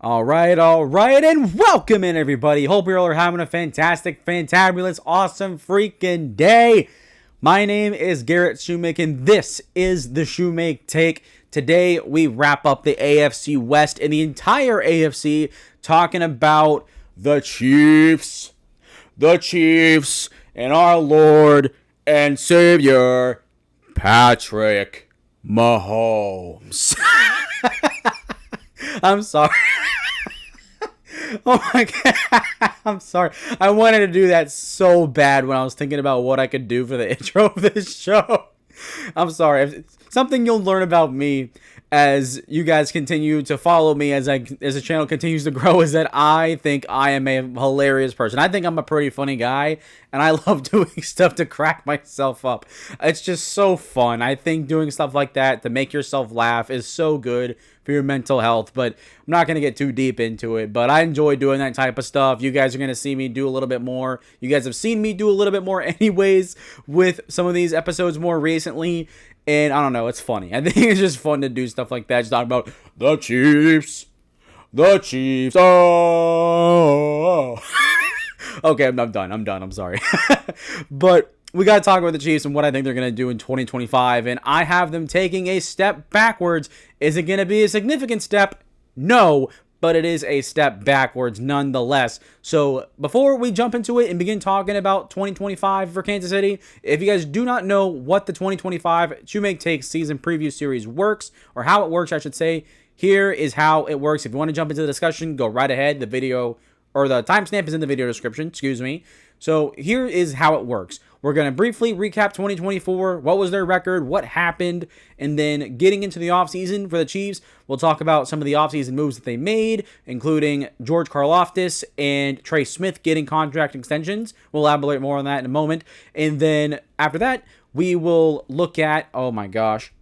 All right, and welcome in, everybody. Hope you're all having a fantastic, fantabulous, awesome freaking day. My name is Garrett Shoemake, and this is the Shoemake Take. Today, we wrap up the AFC West and the entire AFC, talking about the Chiefs, and our Lord and Savior, Patrick Mahomes. I'm sorry. Oh my god, I'm sorry. I wanted to do that so bad when I was thinking about what I could do for the intro of this show. I'm sorry. Something you'll learn about me as you guys continue to follow me as the channel continues to grow is that I think I am a hilarious person. I think I'm a pretty funny guy, and I love doing stuff to crack myself up. It's just so fun. I think doing stuff like that to make yourself laugh is so good for your mental health, but I'm not going to get too deep into it, but I enjoy doing that type of stuff. You guys are going to see me do a little bit more. You guys have seen me do a little bit more anyways with some of these episodes more recently, and I don't know, it's funny. I think it's just fun to do stuff like that, just talk about the Chiefs, oh. Okay, I'm done, I'm sorry. But we got to talk about the Chiefs and what I think they're going to do in 2025, and I have them taking a step backwards. Is it going to be a significant step? No, but it is a step backwards nonetheless. So before we jump into it and begin talking about 2025 for Kansas City, if you guys do not know what the 2025 Shoemake Take season preview series works, or how it works, I should say, here is how it works. If you want to jump into the discussion, go right ahead. The video, or the timestamp is in the video description, excuse me. So here is how it works. We're going to briefly recap 2024, what was their record, what happened, and then getting into the offseason for the Chiefs, we'll talk about some of the offseason moves that they made, including George Karlaftis and Trey Smith getting contract extensions. We'll elaborate more on that in a moment. And then after that, we will look at, oh my gosh,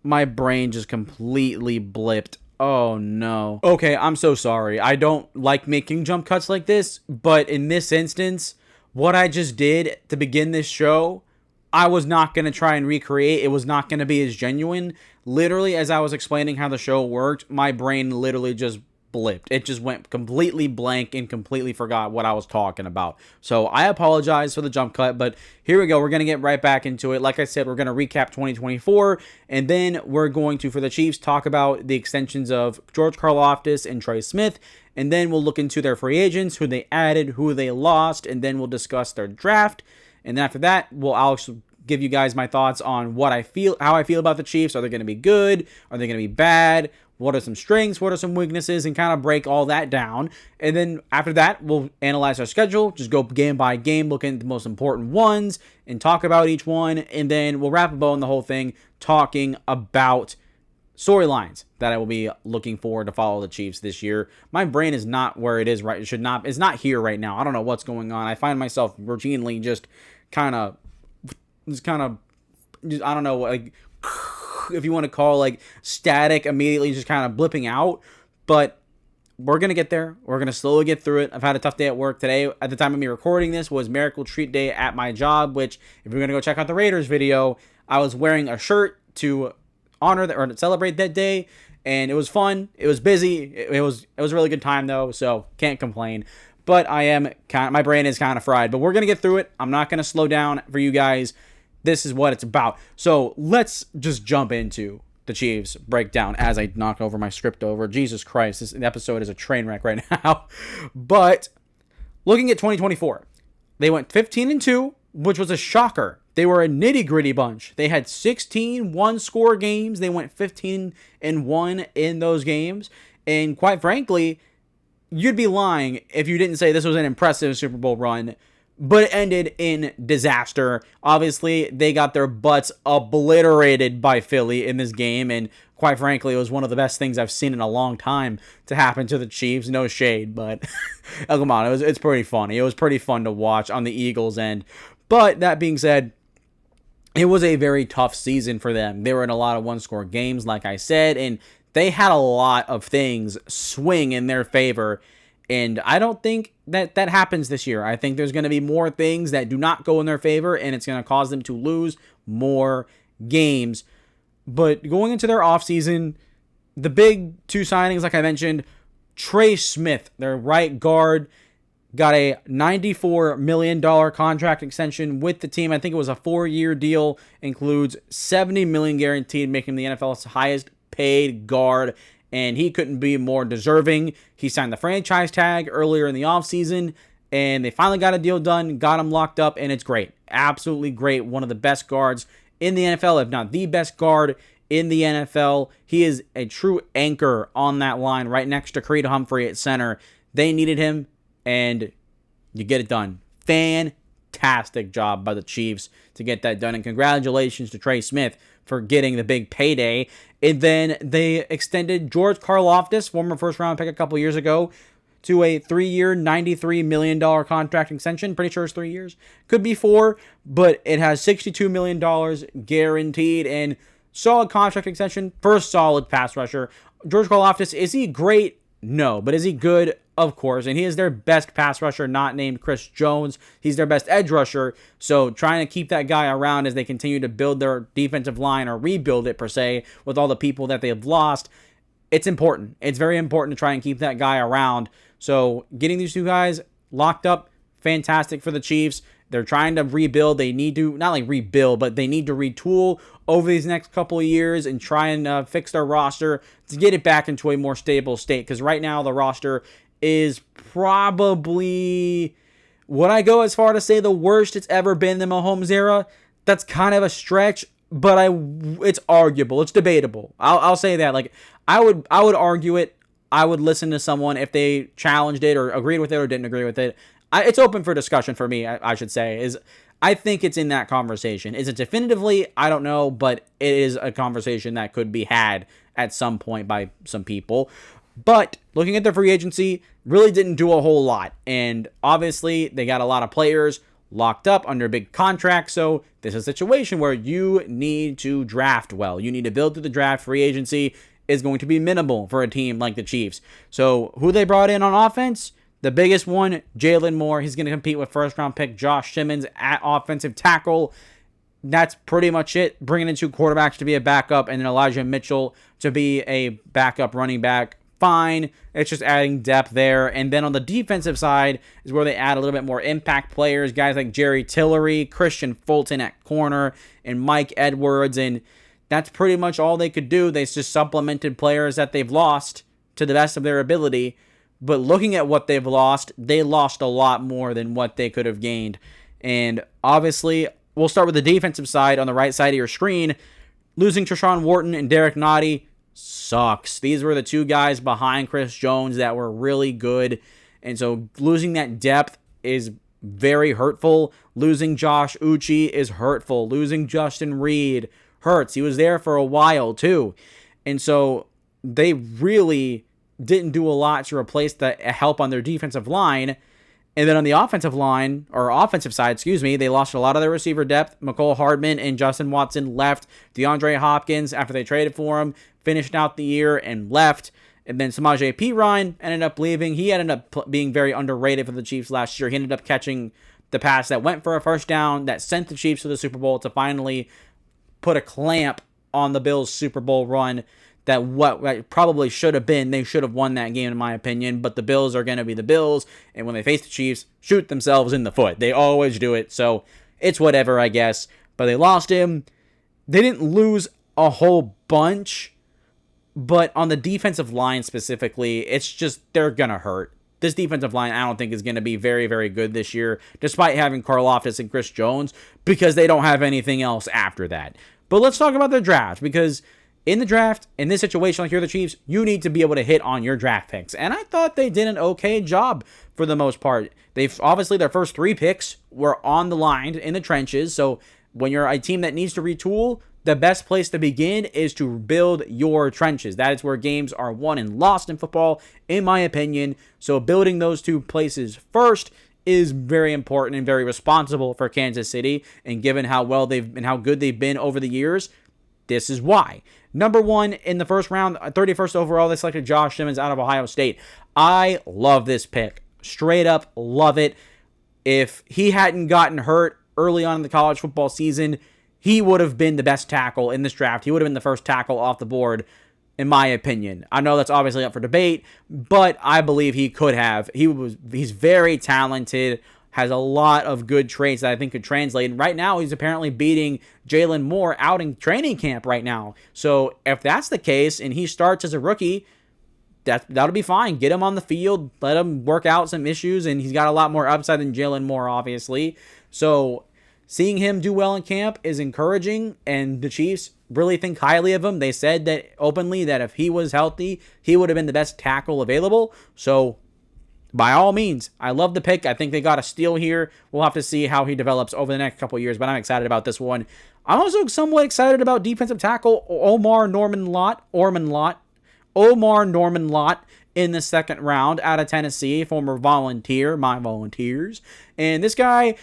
my brain just completely blipped. Oh no. Okay, I'm so sorry. I don't like making jump cuts like this, but in this instance, what I just did to begin this show, I was not going to try and recreate. It was not going to be as genuine. Literally, as I was explaining how the show worked, my brain literally just blipped. It just went completely blank and completely forgot what I was talking about. So I apologize for the jump cut, but here we go. We're going to get right back into it. Like I said, we're going to recap 2024, and then we're going to, for the Chiefs, talk about the extensions of George Karlaftis and Trey Smith. And then we'll look into their free agents, who they added, who they lost, and then we'll discuss their draft. And then after that, I'll give you guys my thoughts on how I feel about the Chiefs. Are they going to be good? Are they going to be bad? What are some strengths? What are some weaknesses? And kind of break all that down. And then after that, we'll analyze our schedule, just go game by game, look at the most important ones, and talk about each one. And then we'll wrap a bow on the whole thing, talking about storylines that I will be looking forward to follow the Chiefs this year. My brain is not where it is right. It's not here right now. I don't know what's going on. I find myself routinely just kind of, I don't know, like, if you want to call like static, immediately just kind of blipping out. But we're going to get there. We're going to slowly get through it. I've had a tough day at work today. At the time of me recording this was Miracle Treat Day at my job, which if you're going to go check out the Raiders video, I was wearing a shirt to honor that or to celebrate that day, and it was fun. It was busy. It was a really good time though, so can't complain. But my brain is kind of fried, but we're gonna get through it. I'm not gonna slow down for you guys. This is what it's about. So let's just jump into the Chiefs breakdown as I knock over my script over. Jesus Christ, this episode is a train wreck right now. But looking at 2024, they went 15-2, which was a shocker. They were a nitty-gritty bunch. They had 16 one-score games. They went 15-1 in those games. And quite frankly, you'd be lying if you didn't say this was an impressive Super Bowl run, but it ended in disaster. Obviously, they got their butts obliterated by Philly in this game, and quite frankly, it was one of the best things I've seen in a long time to happen to the Chiefs. No shade, but oh, come on, it's pretty funny. It was pretty fun to watch on the Eagles' end. But that being said, it was a very tough season for them. They were in a lot of one-score games, like I said, and they had a lot of things swing in their favor. And I don't think that happens this year. I think there's going to be more things that do not go in their favor, and it's going to cause them to lose more games. But going into their offseason, the big two signings, like I mentioned, Trey Smith, their right guard, got a $94 million contract extension with the team. I think it was a 4-year deal, includes $70 million guaranteed, making him the NFL's highest paid guard, and he couldn't be more deserving. He signed the franchise tag earlier in the offseason, and they finally got a deal done, got him locked up, and it's great. Absolutely great. One of the best guards in the NFL, if not the best guard in the NFL. He is a true anchor on that line right next to Creed Humphrey at center. They needed him, and you get it done. Fantastic job by the Chiefs to get that done, and congratulations to Trey Smith for getting the big payday. And then they extended George Karlaftis, former first-round pick a couple years ago, to a 3-year, $93 million contract extension. Pretty sure it's 3 years. Could be 4, but it has $62 million guaranteed, and solid contract extension for a solid pass rusher. George Karlaftis, is he great? No. But is he good? Of course. And he is their best pass rusher, not named Chris Jones. He's their best edge rusher. So trying to keep that guy around as they continue to build their defensive line, or rebuild it per se, with all the people that they've lost, it's important. It's very important to try and keep that guy around. So getting these two guys locked up, fantastic for the Chiefs. They're trying to rebuild. They need to, not like rebuild, but they need to retool over these next couple of years and try and fix their roster to get it back into a more stable state. Because right now the roster is probably, would I go as far to say, the worst it's ever been in the Mahomes era? That's kind of a stretch, but it's arguable. It's debatable. I'll say that. Like, I would argue it. I would listen to someone if they challenged it or agreed with it or didn't agree with it. It's open for discussion for me, I should say. I think it's in that conversation. Is it definitively? I don't know, but it is a conversation that could be had at some point by some people. But looking at the free agency, really didn't do a whole lot. And obviously, they got a lot of players locked up under big contracts. So this is a situation where you need to draft well. You need to build through the draft. Free agency is going to be minimal for a team like the Chiefs. So who they brought in on offense? The biggest one, Jalen Moore. He's going to compete with first-round pick Josh Simmons at offensive tackle. That's pretty much it. Bringing in 2 quarterbacks to be a backup, and then Elijah Mitchell to be a backup running back. Fine. It's just adding depth there. And then on the defensive side is where they add a little bit more impact players. Guys like Jerry Tillery, Christian Fulton at corner, and Mike Edwards. And that's pretty much all they could do. They just supplemented players that they've lost to the best of their ability. But looking at what they've lost, they lost a lot more than what they could have gained. And obviously, we'll start with the defensive side on the right side of your screen. Losing Treshaun Wharton and Derek Nottie sucks. These were the 2 guys behind Chris Jones that were really good. And so losing that depth is very hurtful. Losing Josh Uche is hurtful. Losing Justin Reed hurts. He was there for a while too. And so they really didn't do a lot to replace the help on their defensive line. And then on the offensive line, or offensive side, they lost a lot of their receiver depth. McCole Hardman and Justin Watson left. DeAndre Hopkins, after they traded for him, finished out the year and left. And then Samaje Perine ended up leaving. He ended up being very underrated for the Chiefs last year. He ended up catching the pass that went for a first down that sent the Chiefs to the Super Bowl to finally put a clamp on the Bills' Super Bowl run. That what probably should have been. They should have won that game, in my opinion. But the Bills are going to be the Bills. And when they face the Chiefs, shoot themselves in the foot. They always do it. So it's whatever, I guess. But they lost him. They didn't lose a whole bunch. But on the defensive line specifically, it's just, they're going to hurt. This defensive line, I don't think, is going to be very, very good this year. Despite having Karlaftis and Chris Jones. Because they don't have anything else after that. But let's talk about the draft. Because in the draft, in this situation like you're the Chiefs, you need to be able to hit on your draft picks. And I thought they did an okay job for the most part. They've obviously, their first 3 picks were on the line in the trenches. So when you're a team that needs to retool, the best place to begin is to build your trenches. That is where games are won and lost in football, in my opinion. So building those 2 places first is very important and very responsible for Kansas City. And given how well they've and how good they've been over the years, this is why. Number 1 in the first round, 31st overall, they selected Josh Simmons out of Ohio State. I love this pick. Straight up love it. If he hadn't gotten hurt early on in the college football season, he would have been the best tackle in this draft. He would have been the first tackle off the board in my opinion. I know that's obviously up for debate, but I believe he could have. He's very talented, has a lot of good traits that I think could translate. And right now, he's apparently beating Jalen Moore out in training camp right now. So if that's the case and he starts as a rookie, that'll be fine. Get him on the field, let him work out some issues, and he's got a lot more upside than Jalen Moore, obviously. So seeing him do well in camp is encouraging, and the Chiefs really think highly of him. They said that openly that if he was healthy, he would have been the best tackle available. So by all means, I love the pick. I think they got a steal here. We'll have to see how he develops over the next couple of years, but I'm excited about this one. I'm also somewhat excited about defensive tackle Omar Norman Lott in the second round out of Tennessee, former volunteer, my Volunteers. And this guy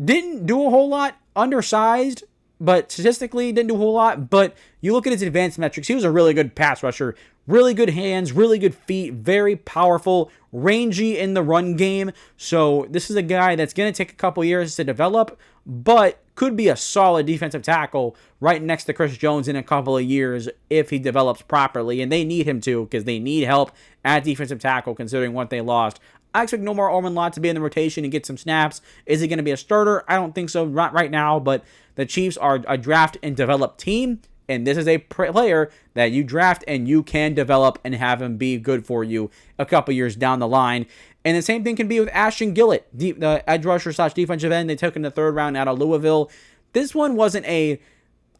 didn't do a whole lot, undersized, but statistically didn't do a whole lot. But you look at his advanced metrics, he was a really good pass rusher, really good hands, really good feet, very powerful, rangy in the run game. So this is a guy that's going to take a couple years to develop, but could be a solid defensive tackle right next to Chris Jones in a couple of years if he develops properly. And they need him to, because they need help at defensive tackle considering what they lost. I expect Omar Norman Lott to be in the rotation and get some snaps. Is he going to be a starter? I don't think so right now, but the Chiefs are a draft and develop team, and this is a player that you draft and you can develop and have him be good for you a couple years down the line. And the same thing can be with Ashton Gillett, the edge rusher / defensive end they took in the third round out of Louisville. This one wasn't I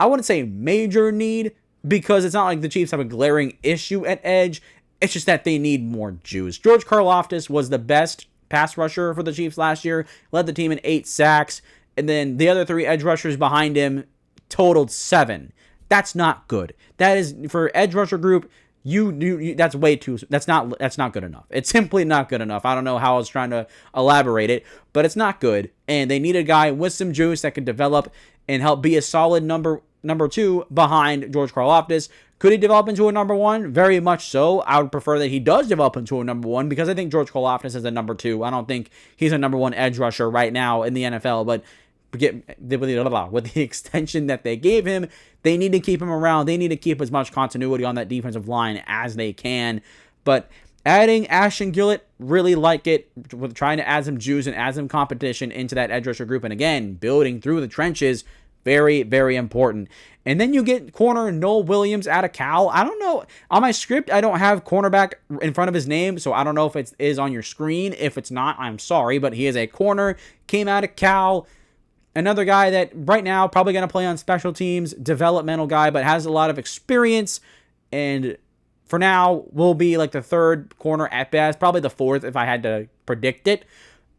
wouldn't say major need, because it's not like the Chiefs have a glaring issue at edge. It's just that they need more juice. George Karlaftis was the best pass rusher for the Chiefs last year, led the team in 8 sacks, and then the other 3 edge rushers behind him totaled 7. That's not good. That is, for edge rusher group, that's way too, that's not good enough. It's simply not good enough. I don't know how I was trying to elaborate it, but it's not good. And they need a guy with some juice that can develop and help be a solid number 2 behind George Karlaftis. Could he develop into a number 1? Very much so. I would prefer that he does develop into a number 1, because I think George Karlaftis is a number 2. I don't think he's a number 1 edge rusher right now in the NFL, but with the extension that they gave him, they need to keep him around. They need to keep as much continuity on that defensive line as they can. But adding Ashton Gillett, really like it, with trying to add some juice and add some competition into that edge rusher group. And again, building through the trenches, very, very important. And then you get corner Noel Williams out of Cal. I don't know. On my script, I don't have cornerback in front of his name, so I don't know if it is on your screen. If it's not, I'm sorry, but he is a corner, came out of Cal. Another guy that right now probably going to play on special teams, developmental guy, but has a lot of experience, and for now will be like the 3rd corner at best, probably the 4th if I had to predict it,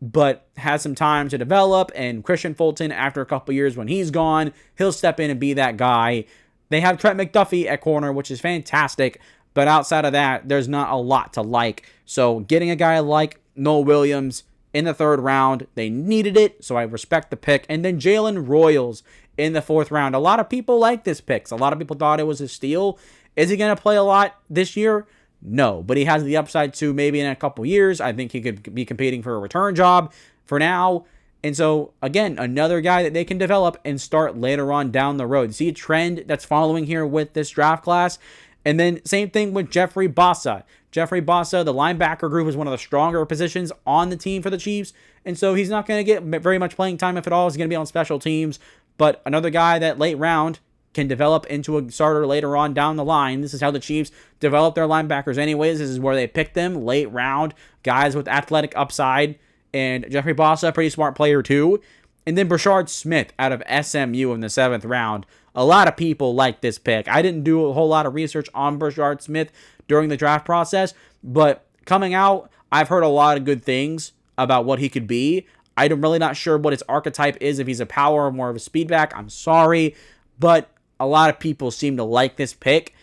but has some time to develop. And Christian Fulton, after a couple years when he's gone, he'll step in and be that guy. They have Trent McDuffie at corner, which is fantastic, but outside of that, there's not a lot to like. So getting a guy like Noel Williams in the 3rd round, they needed it, so I respect the pick. And then Jalen Royals in the 4th round. A lot of people like this pick. A lot of people thought it was a steal. Is he going to play a lot this year? No, but he has the upside to maybe in a couple years. I think he could be competing for a return job for now. And so, again, another guy that they can develop and start later on down the road. See a trend that's following here with this draft class? And then same thing with Jeffrey Bassa. Jeffrey Bassa, the linebacker group, is one of the stronger positions on the team for the Chiefs. And so he's not going to get very much playing time, if at all. He's going to be on special teams. But another guy that late round can develop into a starter later on down the line. This is how the Chiefs develop their linebackers anyways. This is where they pick them, late round, guys with athletic upside. And Jeffrey Bassa, pretty smart player too. And then Brashard Smith out of SMU in the 7th round. A lot of people like this pick. I didn't do a whole lot of research on Brashard Smith during the draft process, but coming out, I've heard a lot of good things about what he could be. I'm really not sure what his archetype is, if he's a power or more of a speed back. I'm sorry, but a lot of people seem to like this pick,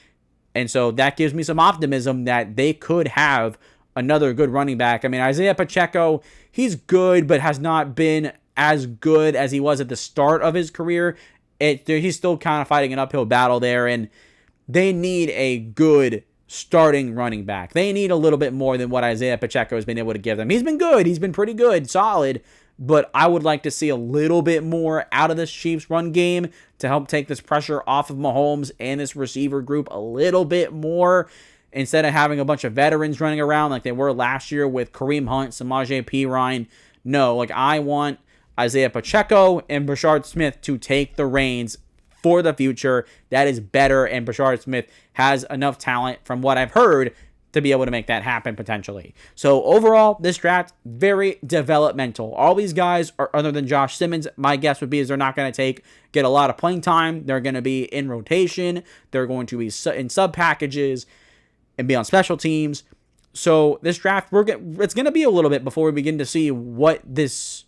and so that gives me some optimism that they could have another good running back. I mean, Isaiah Pacheco, he's good, but has not been as good as he was at the start of his career. He's still kind of fighting an uphill battle there, and they need a good starting running back. They need a little bit more than what Isaiah Pacheco has been able to give them. He's been good. He's been pretty good, solid, but I would like to see a little bit more out of this Chiefs run game to help take this pressure off of Mahomes and this receiver group a little bit more, instead of having a bunch of veterans running around like they were last year with Kareem Hunt, Samaje Perine. No, like I want Isaiah Pacheco and Brashard Smith to take the reins for the future. That is better, and Brashard Smith has enough talent, from what I've heard, to be able to make that happen potentially. So overall, this draft, very developmental. All these guys are, other than Josh Simmons, my guess would be is they're not going to get a lot of playing time. They're going to be in rotation. They're going to be in sub packages and be on special teams. So this draft, it's going to be a little bit before we begin to see what this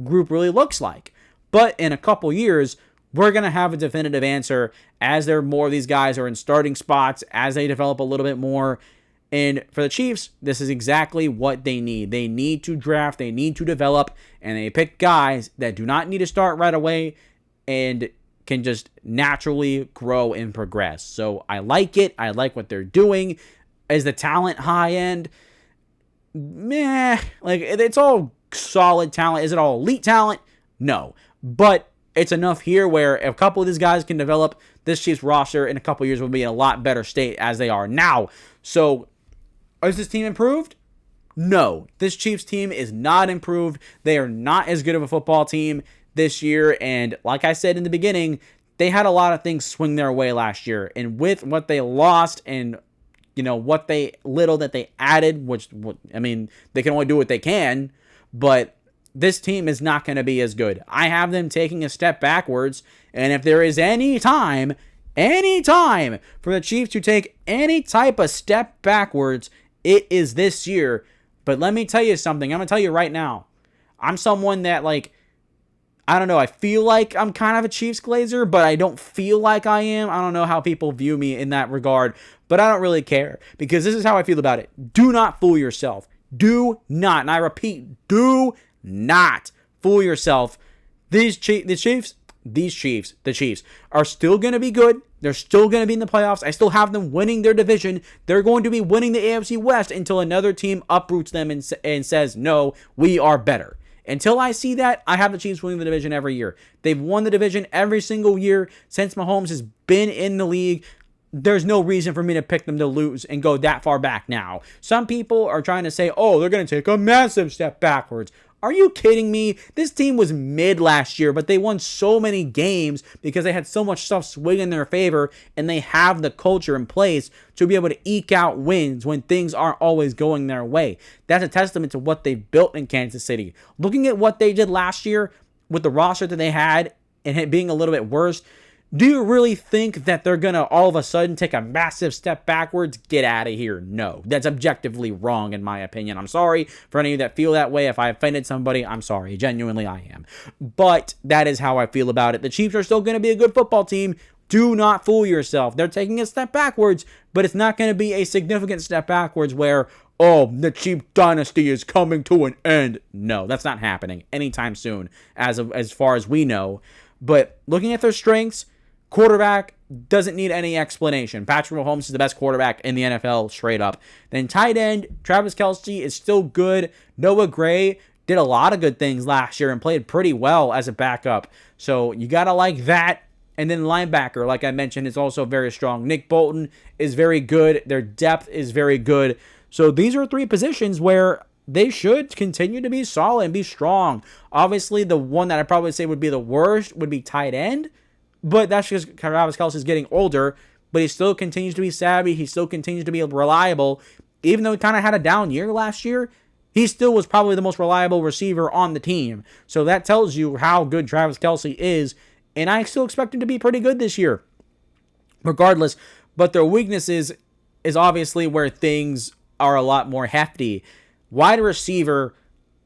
group really looks like. But in a couple years, we're going to have a definitive answer as more of these guys are in starting spots, as they develop a little bit more. And for the Chiefs, this is exactly what they need. They need to draft, they need to develop, and they pick guys that do not need to start right away and can just naturally grow and progress. So I like it. I like what they're doing. Is the talent high end? Meh. Like, it's all solid talent. Is it all elite talent? No. But it's enough here where if a couple of these guys can develop, this Chiefs roster in a couple of years will be in a lot better state as they are now. So, is this team improved? No. This Chiefs team is not improved. They are not as good of a football team this year. And like I said in the beginning, they had a lot of things swing their way last year. And with what they lost and, what little that they added, which, I mean, they can only do what they can, but this team is not going to be as good. I have them taking a step backwards, and if there is any time for the Chiefs to take any type of step backwards, it is this year. But let me tell you something. I'm going to tell you right now. I'm someone that, I don't know, I feel like I'm kind of a Chiefs glazer, but I don't feel like I am. I don't know how people view me in that regard, but I don't really care, because this is how I feel about it. Do not fool yourself. Do not, and I repeat, do not fool yourself. The Chiefs are still going to be good. They're still going to be in the playoffs. I still have them winning their division. They're going to be winning the AFC West until another team uproots them and says, no, we are better. Until I see that, I have the Chiefs winning the division every year. They've won the division every single year since Mahomes has been in the league. There's no reason for me to pick them to lose and go that far back now. Some people are trying to say, oh, they're going to take a massive step backwards. Are you kidding me? This team was mid last year, but they won so many games because they had so much stuff swing in their favor, and they have the culture in place to be able to eke out wins when things aren't always going their way. That's a testament to what they've built in Kansas City. Looking at what they did last year with the roster that they had and it being a little bit worse, do you really think that they're going to all of a sudden take a massive step backwards? Get out of here. No, that's objectively wrong in my opinion. I'm sorry for any of you that feel that way. If I offended somebody, I'm sorry. Genuinely, I am. But that is how I feel about it. The Chiefs are still going to be a good football team. Do not fool yourself. They're taking a step backwards, but it's not going to be a significant step backwards where, oh, the Chiefs dynasty is coming to an end. No, that's not happening anytime soon as far as we know. But looking at their strengths, quarterback doesn't need any explanation. Patrick Mahomes is the best quarterback in the NFL, straight up. Then tight end, Travis Kelce is still good. Noah Gray did a lot of good things last year and played pretty well as a backup. So you got to like that. And then linebacker, like I mentioned, is also very strong. Nick Bolton is very good. Their depth is very good. So these are three positions where they should continue to be solid and be strong. Obviously, the one that I'd probably say would be the worst would be tight end. But that's just Travis Kelce is getting older, but he still continues to be savvy. He still continues to be reliable. Even though he kind of had a down year last year, he still was probably the most reliable receiver on the team. So that tells you how good Travis Kelce is, and I still expect him to be pretty good this year, regardless. But their weaknesses is obviously where things are a lot more hefty. Wide receiver,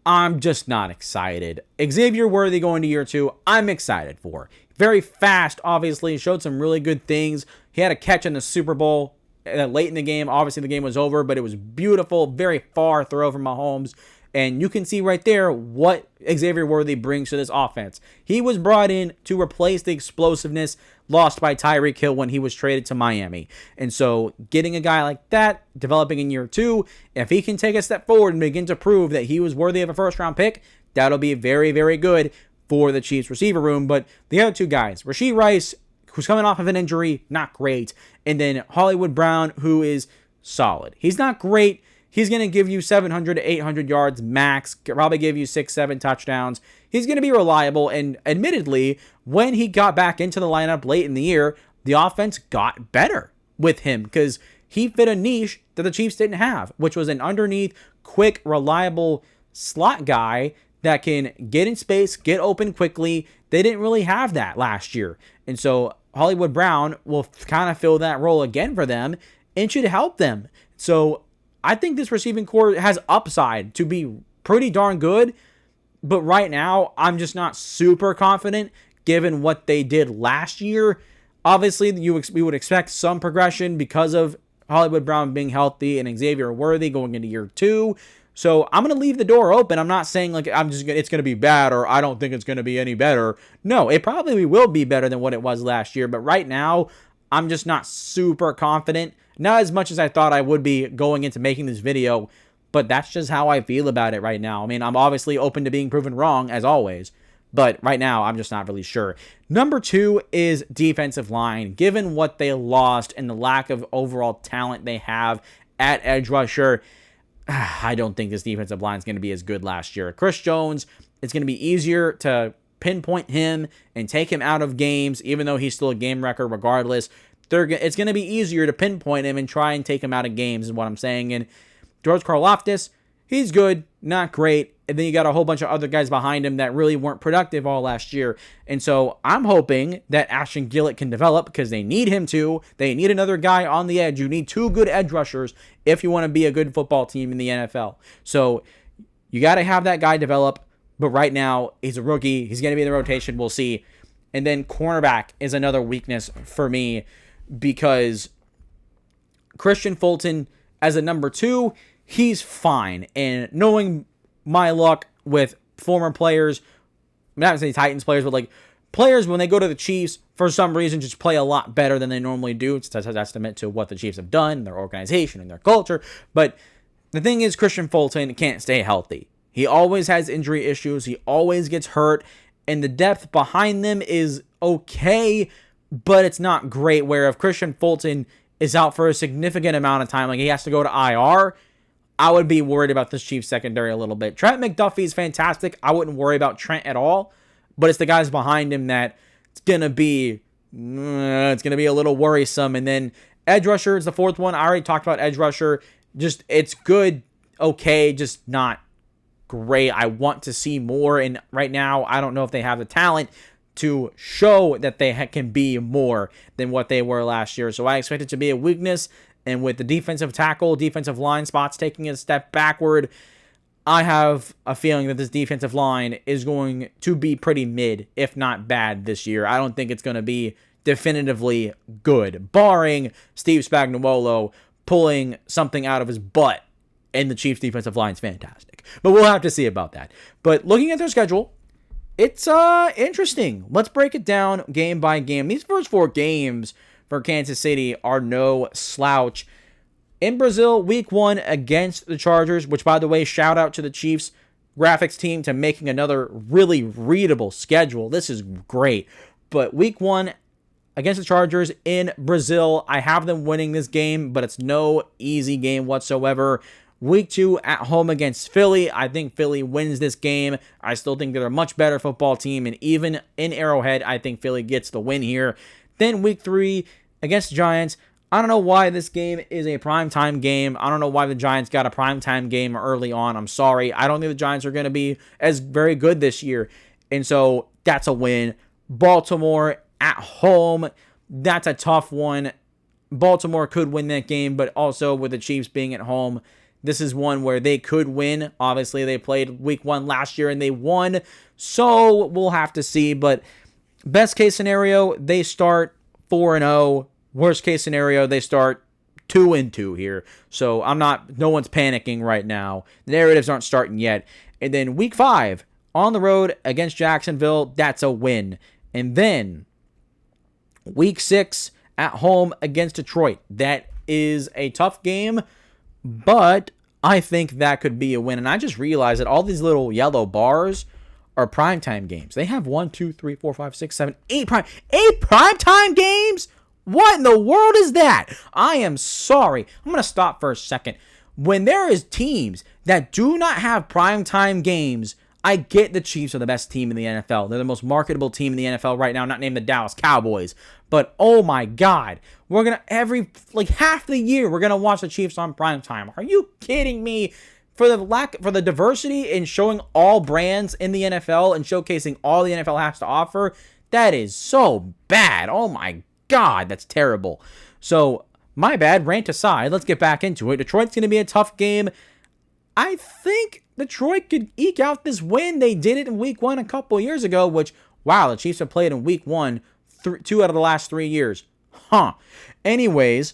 I'm just not excited. Xavier Worthy going to year 2, I'm excited for. Very fast, obviously. Showed some really good things. He had a catch in the Super Bowl late in the game. Obviously, the game was over, but it was beautiful. Very far throw from Mahomes. And you can see right there what Xavier Worthy brings to this offense. He was brought in to replace the explosiveness lost by Tyreek Hill when he was traded to Miami. And so getting a guy like that, developing in year 2, if he can take a step forward and begin to prove that he was worthy of a first-round pick, That'll be very, very good for the Chiefs receiver room. But the other two guys, Rashee Rice, who's coming off of an injury, not great. And then Hollywood Brown, who is solid. He's not great. He's going to give you 700 to 800 yards max, probably give you 6-7 touchdowns. He's going to be reliable. And admittedly, when he got back into the lineup late in the year, the offense got better with him because he fit a niche that the Chiefs didn't have, which was an underneath, quick, reliable slot guy that can get in space, get open quickly. They didn't really have that last year. And so Hollywood Brown will kind of fill that role again for them and should help them. So I think this receiving core has upside to be pretty darn good. But right now, I'm just not super confident given what they did last year. Obviously, we would expect some progression because of Hollywood Brown being healthy and Xavier Worthy going into year 2. So I'm going to leave the door open. I'm not saying like it's going to be bad or I don't think it's going to be any better. No, it probably will be better than what it was last year. But right now, I'm just not super confident. Not as much as I thought I would be going into making this video. But that's just how I feel about it right now. I mean, I'm obviously open to being proven wrong, as always. But right now, I'm just not really sure. Number 2 is defensive line. Given what they lost and the lack of overall talent they have at edge rusher, I don't think this defensive line is going to be as good last year. Chris Jones, it's going to be easier to pinpoint him and take him out of games, even though he's still a game wrecker regardless. It's going to be easier to pinpoint him and try and take him out of games is what I'm saying. And George Karlaftis, he's good, not great. And then you got a whole bunch of other guys behind him that really weren't productive all last year. And so I'm hoping that Ashton Gillett can develop because they need him to. They need another guy on the edge. You need 2 good edge rushers if you want to be a good football team in the NFL. So you got to have that guy develop. But right now, he's a rookie. He's going to be in the rotation. We'll see. And then cornerback is another weakness for me because Christian Fulton as a number 2, he's fine. And knowing my luck with former players, I'm not going to say Titans players, but like players when they go to the Chiefs, for some reason, just play a lot better than they normally do. It's a testament to what the Chiefs have done, their organization, and their culture. But the thing is, Christian Fulton can't stay healthy. He always has injury issues. He always gets hurt. And the depth behind them is okay, but it's not great. Where if Christian Fulton is out for a significant amount of time, like he has to go to IR, I would be worried about this Chiefs secondary a little bit. Trent McDuffie is fantastic. I wouldn't worry about Trent at all. But it's the guys behind him that it's going to be a little worrisome. And then edge rusher is the 4th one. I already talked about edge rusher. Just it's good, okay, just not great. I want to see more. And right now, I don't know if they have the talent to show that they can be more than what they were last year. So I expect it to be a weakness. And with the defensive tackle, defensive line spots taking a step backward, I have a feeling that this defensive line is going to be pretty mid, if not bad, this year. I don't think it's going to be definitively good, barring Steve Spagnuolo pulling something out of his butt, and the Chiefs' defensive line is fantastic. But we'll have to see about that. But looking at their schedule, it's interesting. Let's break it down game by game. These first 4 games for Kansas City are no slouch. In Brazil, week 1 against the Chargers, which, by the way, shout out to the Chiefs graphics team to making another really readable schedule. This is great. But week 1 against the Chargers in Brazil, I have them winning this game, but it's no easy game whatsoever. Week 2 at home against Philly, I think Philly wins this game. I still think they're a much better football team, and even in Arrowhead, I think Philly gets the win here. Then week 3 against the Giants, I don't know why this game is a primetime game. I don't know why the Giants got a primetime game early on. I'm sorry. I don't think the Giants are going to be as very good this year. And so that's a win. Baltimore at home, that's a tough one. Baltimore could win that game, but also with the Chiefs being at home, this is one where they could win. Obviously, they played week 1 last year and they won. So we'll have to see. But best case scenario, they start 4-0. Worst case scenario, they start 2-2 here. So no one's panicking right now. The narratives aren't starting yet. And then week 5 on the road against Jacksonville, that's a win. And then week 6 at home against Detroit. That is a tough game, but I think that could be a win. And I just realized that all these little yellow bars are primetime games. They have 1, 2, 3, 4, 5, 6, 7, 8 primetime games? What in the world is that? I am sorry. I'm going to stop for a second. When there is teams that do not have primetime games, I get the Chiefs are the best team in the NFL. They're the most marketable team in the NFL right now, not named the Dallas Cowboys. But oh my God, we're going to half the year, we're going to watch the Chiefs on primetime. Are you kidding me? For the diversity in showing all brands in the NFL and showcasing all the NFL has to offer, that is so bad. Oh my God, that's terrible. So, my bad, rant aside, let's get back into it. Detroit's going to be a tough game. I think Detroit could eke out this win. They did it in week 1 a couple years ago, which, wow, the Chiefs have played in week 1 2 out of the last 3 years. Anyways,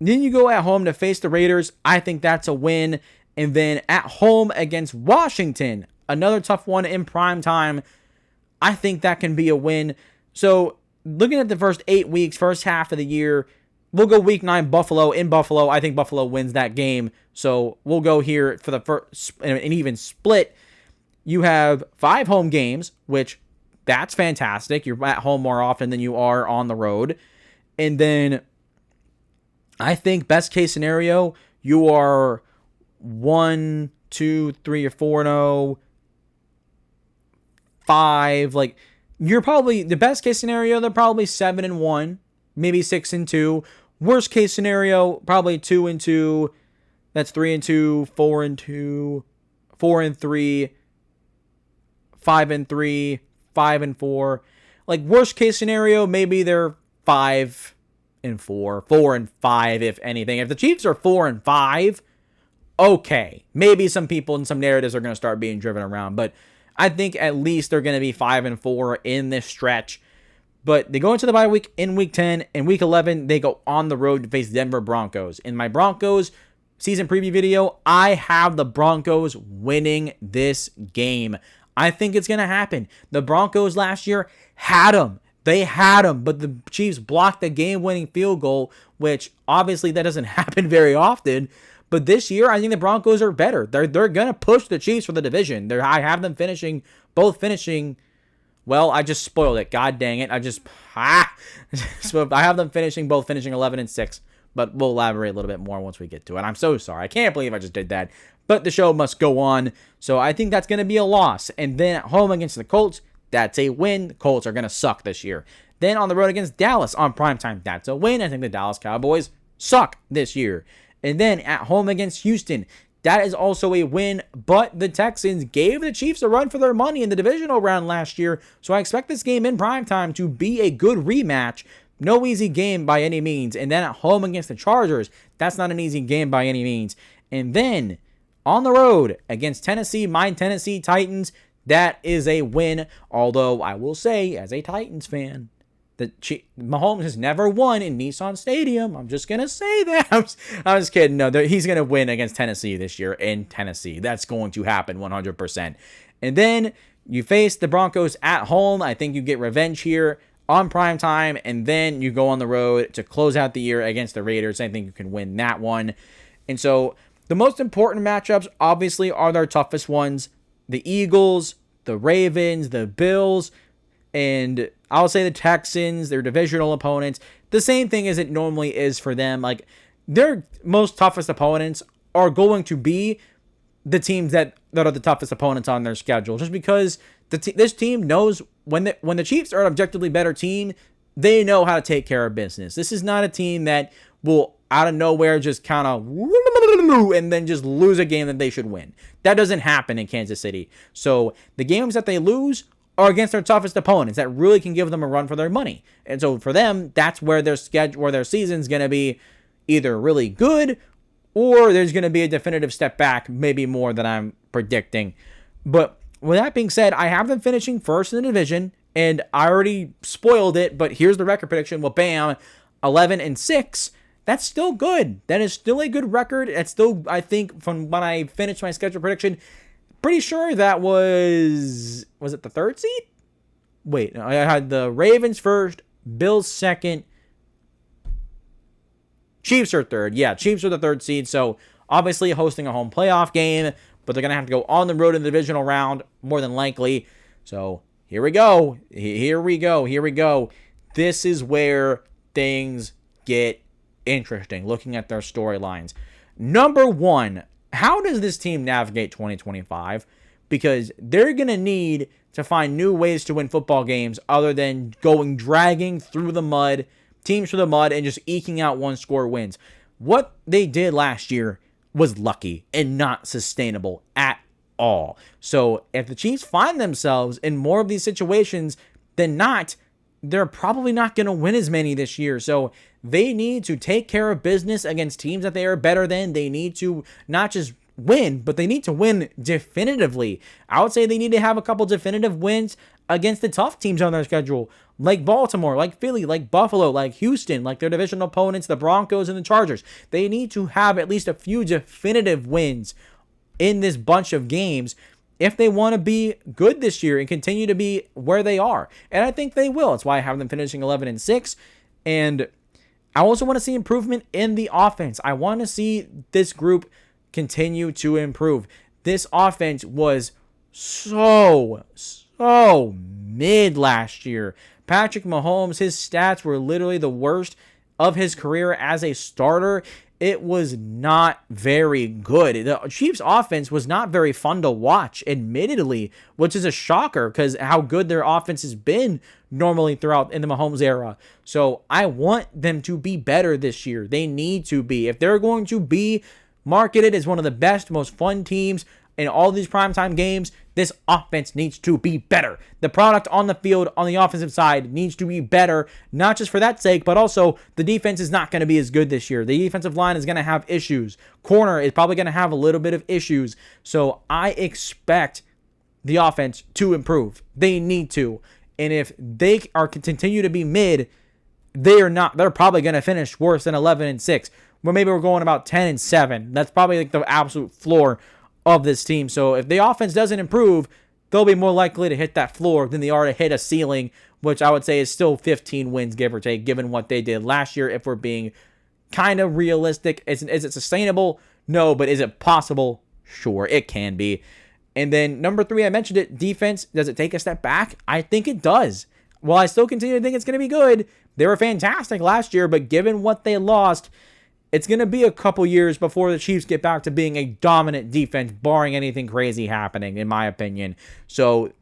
then you go at home to face the Raiders. I think that's a win. And then at home against Washington, another tough one in prime time. I think that can be a win. So, looking at the first 8 weeks, first half of the year, we'll go week 9, Buffalo. In Buffalo, I think Buffalo wins that game. So, we'll go here for the first, an even split. You have 5 home games, which that's fantastic. You're at home more often than you are on the road. And then, I think best case scenario, you are 1, 2, 3, or 4-0, 5. Like, you're probably the best case scenario. They're probably 7-1, maybe 6-2. Worst case scenario, probably 2-2. That's 3-2, 4-2, 4-3, 5-3, 5-4. Like, worst case scenario, maybe they're 5-4, 4-5, if anything. If the Chiefs are 4-5. Okay, maybe some people and some narratives are going to start being driven around, but I think at least they're going to be 5-4 in this stretch. But they go into the bye week in week 10, and week 11, they go on the road to face Denver Broncos. In my Broncos season preview video, I have the Broncos winning this game. I think it's going to happen. The Broncos last year had them. They had them, but the Chiefs blocked the game-winning field goal, which obviously that doesn't happen very often. But this year, I think the Broncos are better. They're going to push the Chiefs for the division. I have them both finishing. Well, I just spoiled it. God dang it. So I have them both finishing 11-6. But we'll elaborate a little bit more once we get to it. I'm so sorry. I can't believe I just did that. But the show must go on. So I think that's going to be a loss. And then at home against the Colts, that's a win. The Colts are going to suck this year. Then on the road against Dallas on primetime, that's a win. I think the Dallas Cowboys suck this year. And then at home against Houston, that is also a win. But the Texans gave the Chiefs a run for their money in the divisional round last year. So I expect this game in primetime to be a good rematch. No easy game by any means. And then at home against the Chargers, that's not an easy game by any means. And then on the road against Tennessee, my Tennessee Titans, that is a win. Although I will say, as a Titans fan, Mahomes has never won in Nissan Stadium. I'm just going to say that. I'm just kidding. No, he's going to win against Tennessee this year in Tennessee. That's going to happen 100%. And then you face the Broncos at home. I think you get revenge here on primetime. And then you go on the road to close out the year against the Raiders. I think you can win that one. And so the most important matchups, obviously, are their toughest ones. The Eagles, the Ravens, the Bills, and I'll say the Texans, their divisional opponents. The same thing as it normally is for them. Like, their most toughest opponents are going to be the teams that are the toughest opponents on their schedule. Just because this team knows when the Chiefs are an objectively better team, they know how to take care of business. This is not a team that will out of nowhere just kind of and then just lose a game that they should win. That doesn't happen in Kansas City. So the games that they lose are against their toughest opponents that really can give them a run for their money. And so for them, that's where their season's going to be either really good or there's going to be a definitive step back, maybe more than I'm predicting. But with that being said, I have them finishing first in the division, and I already spoiled it, but here's the record prediction. Well, bam, 11-6. That's still good. That is still a good record. It's still, I think, from when I finished my schedule prediction, pretty sure that was it the 3rd seed? Wait, I had the Ravens first, Bills second, Chiefs are 3rd. Yeah, Chiefs are the 3rd seed. So obviously hosting a home playoff game, but they're going to have to go on the road in the divisional round more than likely. So here we go. Here we go. This is where things get interesting, looking at their storylines. Number one, how does this team navigate 2025? Because they're going to need to find new ways to win football games other than dragging through the mud, teams through the mud, and just eking out one-score wins. What they did last year was lucky and not sustainable at all. So if the Chiefs find themselves in more of these situations than not, they're probably not going to win as many this year. So they need to take care of business against teams that they are better than. They need to not just win, but they need to win definitively. I would say they need to have a couple definitive wins against the tough teams on their schedule, like Baltimore, like Philly, like Buffalo, like Houston, like their divisional opponents, the Broncos and the Chargers. They need to have at least a few definitive wins in this bunch of games if they want to be good this year and continue to be where they are. And I think they will. That's why I have them finishing 11-6. And I also want to see improvement in the offense. I want to see this group continue to improve. This offense was so mid last year. Patrick Mahomes, his stats were literally the worst of his career as a starter. It was not very good. The Chiefs' offense was not very fun to watch, admittedly, which is a shocker because how good their offense has been normally throughout in the Mahomes era. So I want them to be better this year. They need to be. If they're going to be marketed as one of the best, most fun teams in all these primetime games, this offense needs to be better. The product on the field on the offensive side needs to be better, not just for that sake, but also the defense is not going to be as good this year. The defensive line is going to have issues. Corner is probably going to have a little bit of issues. So I expect the offense to improve. They need to. And if they are continue to be mid, they're probably going to finish worse than 11-6. Where maybe we're going about 10-7. That's probably like the absolute floor of this team. So if the offense doesn't improve, they'll be more likely to hit that floor than they are to hit a ceiling, which I would say is still 15 wins, give or take, given what they did last year. If we're being kind of realistic, is it sustainable? No, but is it possible? Sure, it can be. And then number 3, I mentioned it, defense. Does it take a step back? I think it does. While I still continue to think it's going to be good, they were fantastic last year, but given what they lost, it's going to be a couple years before the Chiefs get back to being a dominant defense, barring anything crazy happening, in my opinion. So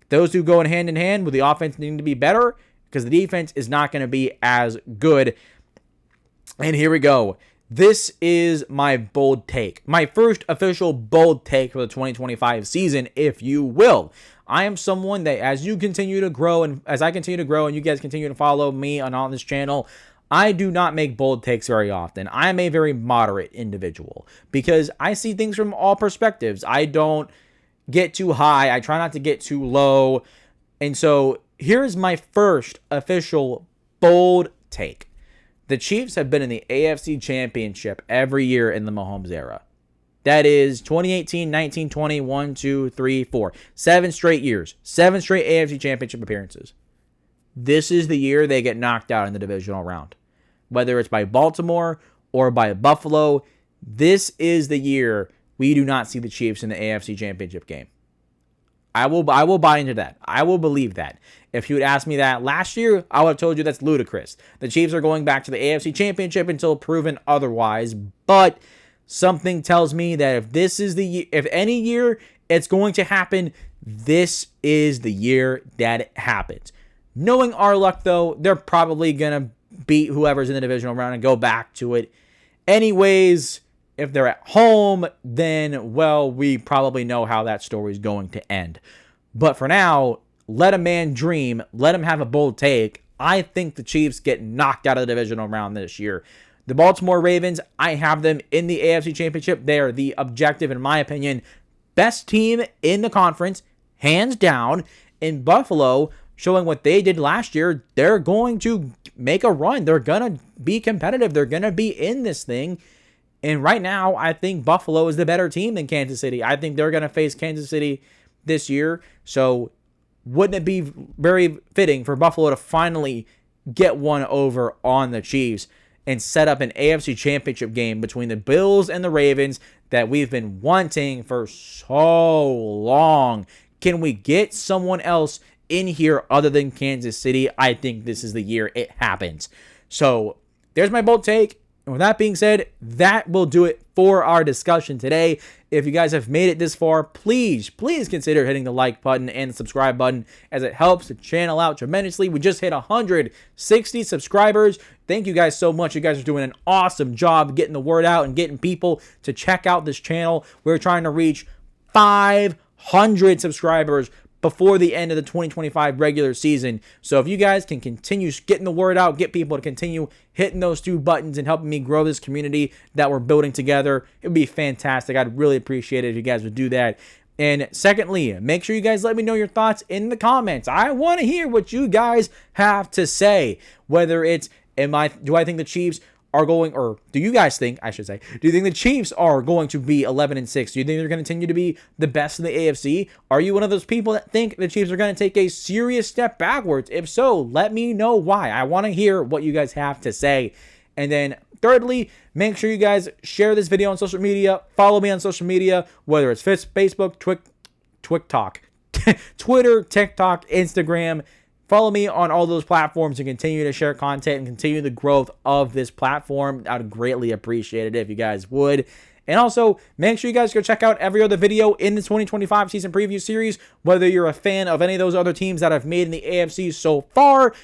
those two going hand in hand with the offense needing to be better because the defense is not going to be as good. And here we go. This is my bold take. My first official bold take for the 2025 season, if you will. I am someone that as you continue to grow and as I continue to grow and you guys continue to follow me on this channel, I do not make bold takes very often. I'm a very moderate individual because I see things from all perspectives. I don't get too high. I try not to get too low. And so here's my first official bold take. The Chiefs have been in the AFC Championship every year in the Mahomes era. That is 2018, 19, 20, 1, 2, 3, 4. 7 straight years. 7 straight AFC Championship appearances. This is the year they get knocked out in the divisional round. Whether it's by Baltimore or by Buffalo, this is the year we do not see the Chiefs in the AFC Championship game. I will buy into that. I will believe that. If you had asked me that last year, I would have told you that's ludicrous. The Chiefs are going back to the AFC Championship until proven otherwise, but something tells me that if any year it's going to happen, this is the year that it happens. Knowing our luck, though, they're probably going to beat whoever's in the divisional round and go back to it. Anyways, if they're at home, then, well, we probably know how that story is going to end. But for now, let a man dream. Let him have a bold take. I think the Chiefs get knocked out of the divisional round this year. The Baltimore Ravens, I have them in the AFC Championship. They are the objective, in my opinion, best team in the conference, hands down. In Buffalo, showing what they did last year, they're going to make a run. They're going to be competitive. They're going to be in this thing. And right now, I think Buffalo is the better team than Kansas City. I think they're going to face Kansas City this year. So wouldn't it be very fitting for Buffalo to finally get one over on the Chiefs? and set up an AFC Championship game between the Bills and the Ravens that we've been wanting for so long. Can we get someone else in here other than Kansas City? I think this is the year it happens. So there's my bold take. And with that being said, that will do it for our discussion today. If you guys have made it this far, please consider hitting the like button and the subscribe button, as it helps the channel out tremendously. We just hit 160 subscribers. Thank you guys so much. You guys are doing an awesome job getting the word out and getting people to check out this channel. We're trying to reach 500 subscribers before the end of the 2025 regular season. So if you guys can continue getting the word out, get people to continue hitting those 2 buttons and helping me grow this community that we're building together, it would be fantastic. I'd really appreciate it if you guys would do that. And secondly, make sure you guys let me know your thoughts in the comments. I want to hear what you guys have to say. Whether it's, do I think the Chiefs are going, or do you guys think, I should say, do you think the Chiefs are going to be 11-6? Do you think they're going to continue to be the best in the AFC? Are you one of those people that think the Chiefs are going to take a serious step backwards? If so, let me know why. I want to hear what you guys have to say. And then thirdly, make sure you guys share this video on social media. Follow me on social media, whether it's Facebook, Twitter, TikTok, Instagram. Follow me on all those platforms and continue to share content and continue the growth of this platform. I would greatly appreciate it if you guys would. And also, make sure you guys go check out every other video in the 2025 season preview series, whether you're a fan of any of those other teams that I've made in the AFC so far,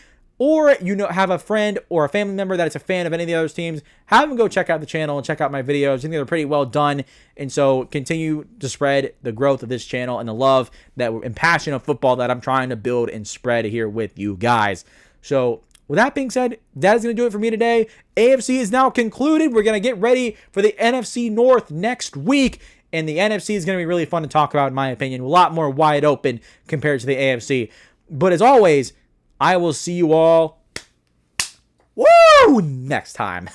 or you have a friend or a family member that is a fan of any of the other teams, have them go check out the channel and check out my videos. I think they're pretty well done. And so continue to spread the growth of this channel and the love and passion of football that I'm trying to build and spread here with you guys. So with that being said, that is going to do it for me today. AFC is now concluded. We're going to get ready for the NFC North next week. And the NFC is going to be really fun to talk about, in my opinion. A lot more wide open compared to the AFC. But as always, I will see you all next time.